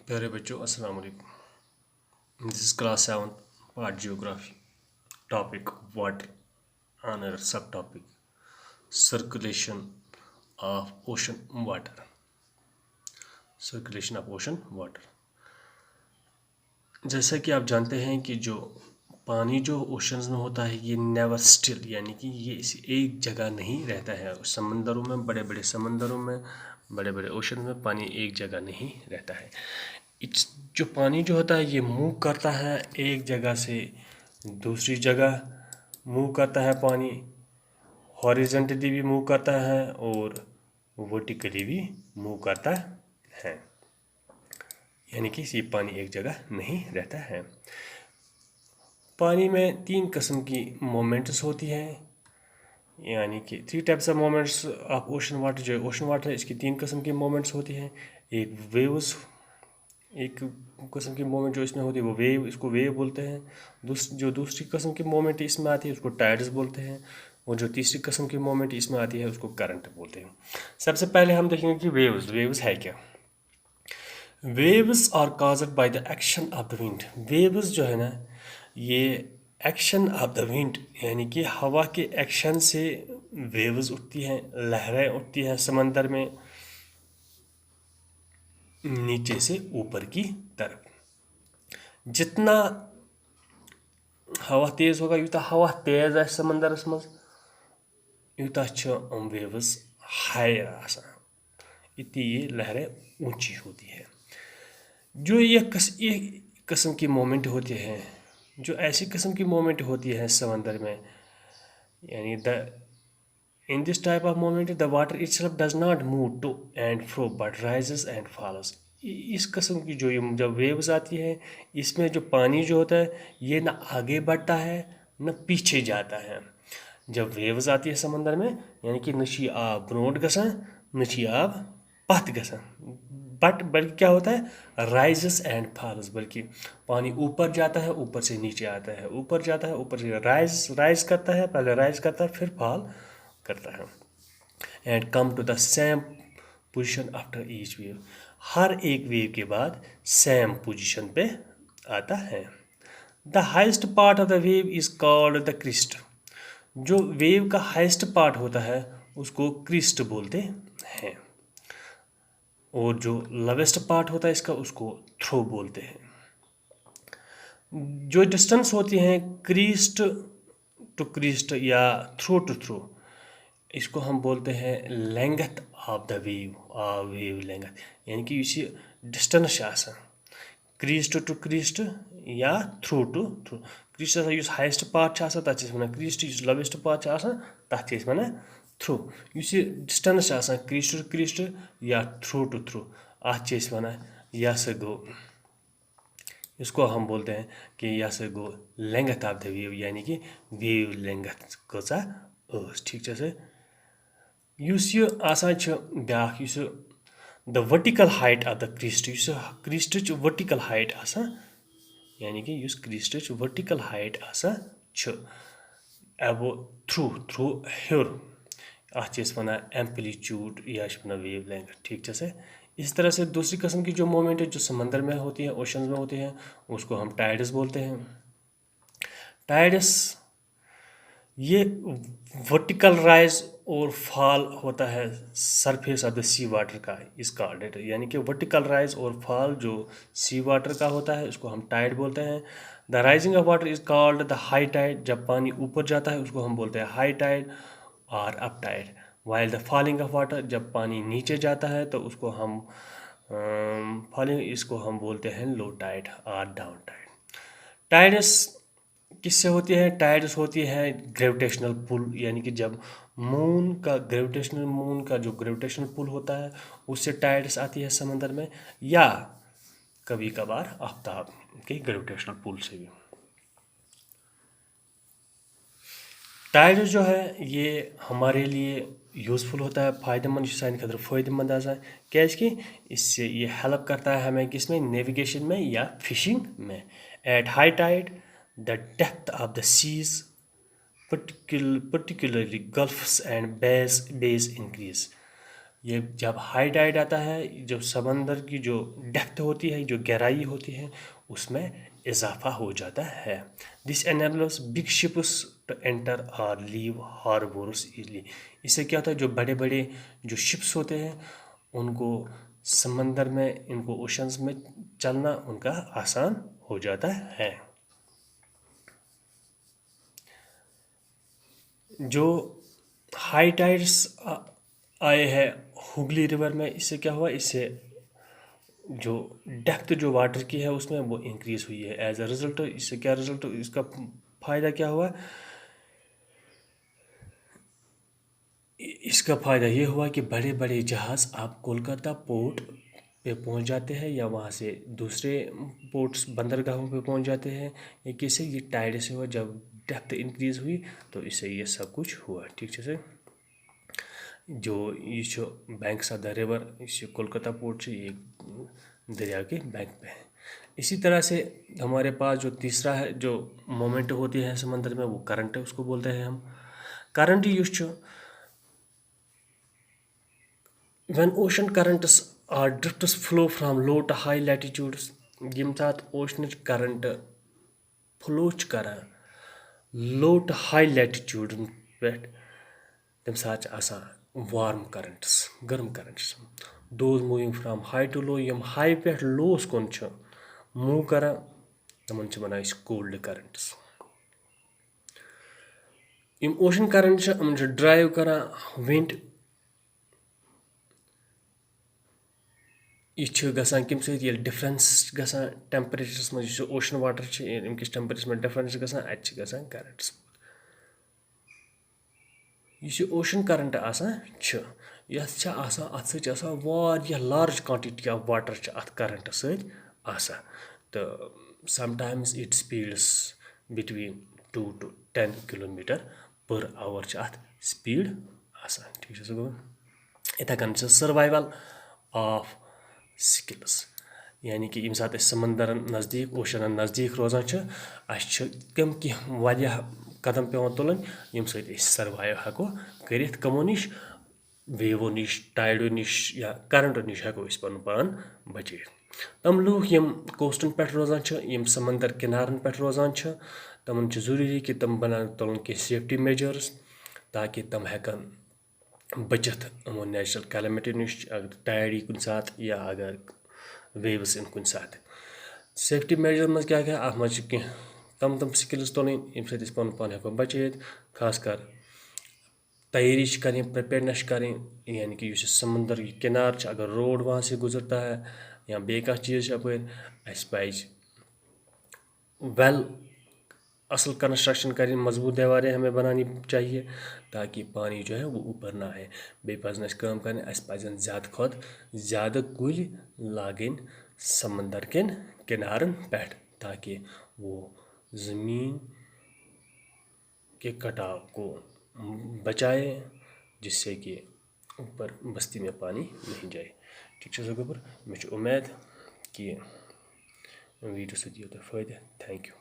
प्यारे बच्चों अस्सलाम वालेकुम। This is class 7 part geography. Topic water honour sub topic circulation of ocean water. Circulation of ocean water, जैसा कि आप जानते हैं कि जो पानी जो ओशंस में होता है ये नेवर स्टिल, यानी कि ये इसी एक जगह नहीं रहता है। समंदरों में, बड़े बड़े समंदरों में, बड़े बड़े ओशन में पानी एक जगह नहीं रहता है। जो पानी जो होता है ये मूव करता है एक जगह से दूसरी जगह, मूव करता है पानी। हॉरिजॉन्टली भी मूव करता है और वर्टिकली भी मूव करता है, यानी कि ये पानी एक जगह नहीं रहता है। पानी में 3 किस्म की मोमेंट्स होती हैं, यानी कि 3 types of moments of ocean water. जो ओशन वाटर है इसकी 3 किस्म की मोमेंट्स होती हैं। एक वेव्स, एक किस्म की मोमेंट जो इसमें होती है वो वेव, इसको वेव बोलते हैं। जो दूसरी किस्म की मोमेंट इसमें आती है उसको टाइड्स बोलते हैं, और जो तीसरी किस्म की मोमेंट इसमें आती है उसको करंट बोलते हैं। सबसे पहले हम देखेंगे कि वेव्स है क्या। Waves are caused by the action of the wind. Waves जो है ना, ये एक्शन ऑफ द विंड, यानी कि हवा के एक्शन से वेव्स उठती हैं, लहरें उठती हैं समंदर में नीचे से ऊपर की तरफ। जितना हवा तेज होगा, यूता हवा तेज आ समंदरस मज, यूता वेव्स हायर आसान, इतनी ये लहरें ऊंची होती है। जो ये किस्म की मोमेंट होती हैं, जो ऐसी किस्म की मोमेंट होती है समंदर में, यानी the in this type of moment the water itself does not move to and fro but rises and falls. इस किस्म की जो ये जब वेव्स आती है, इसमें जो पानी जो होता है ये ना आगे बढ़ता है न पीछे जाता है। जब वेव्स आती है समंदर में, यानी कि नशी आब ब्रोड गसान, नशी आब पथ गसान, बल्कि क्या होता है, राइजेस एंड फॉल्स, बल्कि पानी ऊपर जाता है, ऊपर से नीचे आता है, ऊपर जाता है, ऊपर से राइज करता है, पहले राइज करता है फिर फॉल करता है। And come to the same position after each wave. हर एक वेव के बाद सेम पोजिशन पे आता है। The highest part of the wave is called the crest. जो वेव का हाइस्ट पार्ट होता है उसको क्रिस्ट बोलते हैं, और जो लोवेस्ट पार्ट होता है इसका उसको थ्रो बोलते हैं। जो डिस्टेंस होती हैं क्रिस्ट टू क्रिस्ट या थ्रो टू थ्रो, इसको हम बोलते हैं length of the wave, wave length, यानी कि यह डिस्टेंस क्रिस्ट टू क्रिस्ट या trough to trough. Crest highest part तथा वन क्रिस्ट, लोवेस्ट पार्ट तथा वन trough. Distance crest to crest या थ्रू टू थ्रू, अत वन यह सा गो, इसको हम बोलते हैं कि यह सा गो लेंथ ऑफ द वेव, यानी कि वेव लेंथ कचा ठीक से। ब्याक the vertical height of the crest, crest vertical height यानी कि crest vertical height above trough trough हेर, अत वन एम्पलीट्यूड या वन वेव लेंथ ठीक से। इस तरह से दूसरी किस्म की जो मोमेंट है जो समंदर में होती है, ओशन में होती है, उसको हम टाइड्स बोलते हैं। टाइड्स ये वर्टिकल राइज और फॉल होता है surface of the sea water का, इसका डेटा, यानी कि वर्टिकल राइज और फॉल जो सी वाटर का होता है उसको हम टाइड बोलते हैं। The rising of water is called the high tide. जब पानी ऊपर जाता है उसको हम बोलते हैं हाई टाइड और up tide. While the falling of water, जब पानी नीचे जाता है तो उसको हम फॉलिंग, इसको हम बोलते हैं लो टाइड और डाउन टाइड। टाइड्स किससे होती है? टाइड्स होती है ग्रेविटेशनल पुल, यानी कि जब मून का जो ग्रेविटेशनल पुल होता है उससे टाइड्स आती है समंदर में, या कभी कभार आफ्ताब के ग्रेविटेशनल पुल से भी। टाइड जो है ये हमारे लिए यूज़फुल होता है, फ़ायदेमंद, साइन खतर फ़ायदेमंद आसान, क्या इससे ये हेल्प करता है हमें किस में, नेविगेशन में या फिशिंग में। At high tide the depth of the seas particularly gulfs and bays increase। ये जब हाई टाइड आता है, जब समंदर की जो डेप्थ होती है, जो गहराई होती है, उसमें इजाफा हो जाता है। This enables big ships to enter और लीव हार्बर्स इजली। इससे क्या होता है, जो बड़े बड़े जो शिप्स होते हैं उनको समंदर में, इनको ओशंस में चलना उनका आसान हो जाता है। जो हाई टाइड्स आए हैं हुगली रिवर में, इससे क्या हुआ, इससे जो डेप्थ जो वाटर की है उसमें वो इंक्रीज हुई है। एज अ रिजल्ट इससे क्या रिजल्ट, इसका फ़ायदा क्या हुआ, इसका फ़ायदा ये हुआ कि बड़े बड़े जहाज़ आप कोलकाता पोर्ट पे पहुंच जाते हैं या वहाँ से दूसरे पोर्ट्स बंदरगाहों पे पहुंच जाते हैं। ये कैसे, ये टाइड से हुआ, जब डेप्थ इंक्रीज हुई तो इससे ये सब कुछ हुआ। ठीक है, जो ये बैंक्स ऑफ द रिवर, इस कोलकाता पोर्ट से ये दरिया के बैंक पे है। इसी तरह से हमारे पास जो तीसरा है जो मोमेंट होती है समंदर में, वो करंट है, उसको बोलते हैं हम current. Use when ocean currents or drifts flow from low to high latitudes, यम साथ ओशनच करंट फ्लो करान low to high latitude पे, तम साथ आसान वार्म करंट्स, गर्म currents, those moving from high to low, यम हाई पे लोस कुन मूव करान, तमन बनान कोल्ड करंट्स। यम ओशन करंट ड्राइव करान विंड, यह गसान कम सत डिफरेंस गसान टेम्परेचरस मज, ओशन वाटर अमिस टेम्परेचर में डिफरेंस गसान, अत गसान करंट्स। यह ओशन करंट आसान अत सत लार्ज क्वांटिटी ऑफ वाटर अत करंट सत आसान, तो sometimes it speeds between 2 to 10 kilometre per hour अत स्पीड आसान। ठीक है गो, इथे कन सर्वाइवल ऑफ स्किल्स, यानी कि यम सात समंदर नज़दीक, ओशन नज़दीक रोजान तम कह कदम पेवान तुलन यम सत सर्वाइव हको करित कमो निश, वेवो निश, टाइडो निश या करंटो निश हको पन पान बचित। तम लूख यम कोस्टन पे रोजान, यम समंदर किनारन पे रोजान, तमन जरूरी कि तम बनान तुलन के सेफ्टी मेजर्स, ताकि तम हेकन बचित यमो नेचुरल कैलमिटी निश, अगर टाइड यी कुन सात या अगर वेव्स इन कुन सात। सेफ्टी मेजर मज क्या क्या अत मज कह तम स्किल्स तुलन यम सत पन पान हेको बचित। खासकर तैयारी करें, प्रिपेयरनेस करें, यानी कि समंदर की किनार, अगर रोड वहाँ से गुजरता है या बे कह चीज़ अप पज वेल असल कंस्ट्रक्शन करें, मजबूत दीवारें हमें बनानी चाहिए ताकि पानी जो है वो ऊपर ना आए। बे पजन काम करें, पजन ज़्यादा खुद ज़्यादा कुल लागन समंदर के किनारन पे, ताकि वो ज़मीन के कटाव को बचाए, जिससे कि ऊपर बस्ती में पानी नहीं जाए। ठीक है गोबर, मे उम्मीद कि वीडियो से दियो तो फायदा। Thank you.